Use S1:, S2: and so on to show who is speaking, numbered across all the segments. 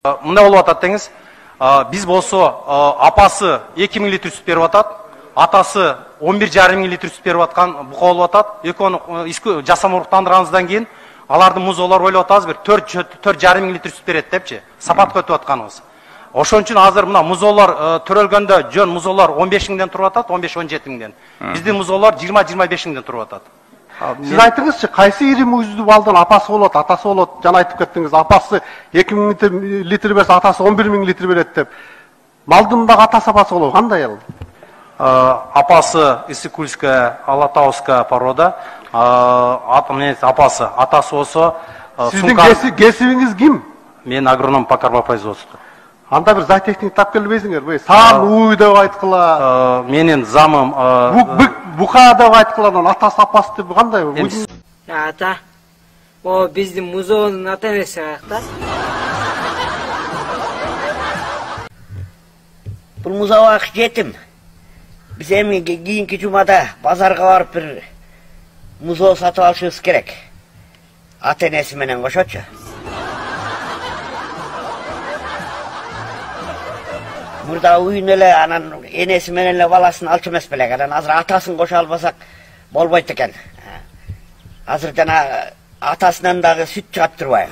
S1: Мындай болуп атат деңиз. Биз болсо апасы 2000 литр сүт берип атат, атасы 11,5 литр сүт берип аткан бука болуп атат. Экөөнү жасама уруктандырганыбыздан кийин алардын музоолор ойлоп атабыз бир 4,5 литр сүт берет депчи, сапатка өтүп атканыбыз. Ошон үчүн азыр мына музоолор төрөлгөндө жөн музоолор 15 миңден туруп атат, 15-17 миңден. Биздин музоолор 20-25 миңден туруп атат.
S2: Siz aytыңызчы, кайсы ири мүйүздүү балдын апасы болот, атасы болот? Жана айтып кеттиңиз, апасы 2000 литр берсе, атасы 11,000 литр берет деп. Малдын дагы атасы апасы болот, кандай ал?
S1: Апасы Иссык-Кульская, Алатауская порода. Апасы, атасы болсо
S2: Сиздин кесибиңиз ким?
S1: Мен агроном по карбопроизводству.
S2: Анда бир зоотехник тап келбейсиңерби? Саан уй деп айткыла.
S1: Менин замым
S2: бука деп айткыла, атасы апасы деп кандай?
S3: Ата. О, биздин музоонун ата энеси каякта?
S4: Бул музообак жетим. Биз эми кийинки жумада базарга барып бир музоо сатып алышыбыз керек. Ата энеси менен кошочу. Мурда уйун эле анан энеси менен эле баласын алчу эмес белек. Анан азыр атасын кошо албасак болбойт экен. Азыр жана атасынан дагы сүт чыгап турбайбы?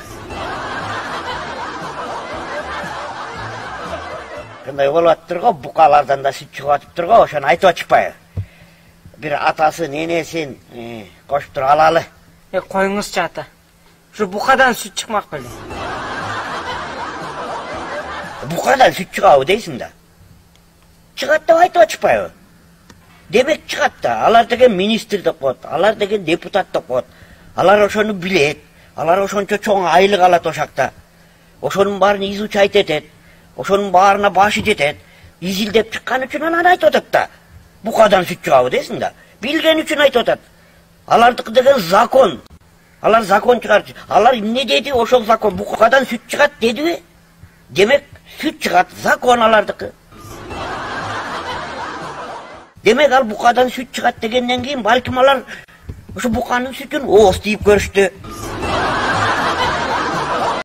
S4: Кандай болуп атыптыр го, букалардан да сүт чыгып атыптыр го, ошону айтып атышпайбы? Бир атасын, энесин кошуп туруп алалы.
S3: Коюңузчу ата. Ушу букадан сүт чыкмак беле.
S4: Букадан сүт чыгабы дейсиң да? Чыгат деп айтып атышпайбы? Демек чыгат да. Алар деген министр деп коет, алар деген депутат деп коет. Алар ошону билет, алар ошончо чоң айлык алат ошакта. Ошонун баарын изучать этет, ошонун баарына башы жетет. Изилдеп чыккан үчүн анан айтып атат да. Букадан сүт чыгабы дейсиң да? Билген үчүн айтып атат. Алардыкы деген закон. Алар закон чыгарчу. Алар эмне деди? Ошол закон букадан сүт чыгат дедиби? Демек сүт чыгат, закон алардыкы. Демек ал букадан сүт чыгат дегенден кийин балким алар ошо буканын сүтүн ооз тийип көрүштү.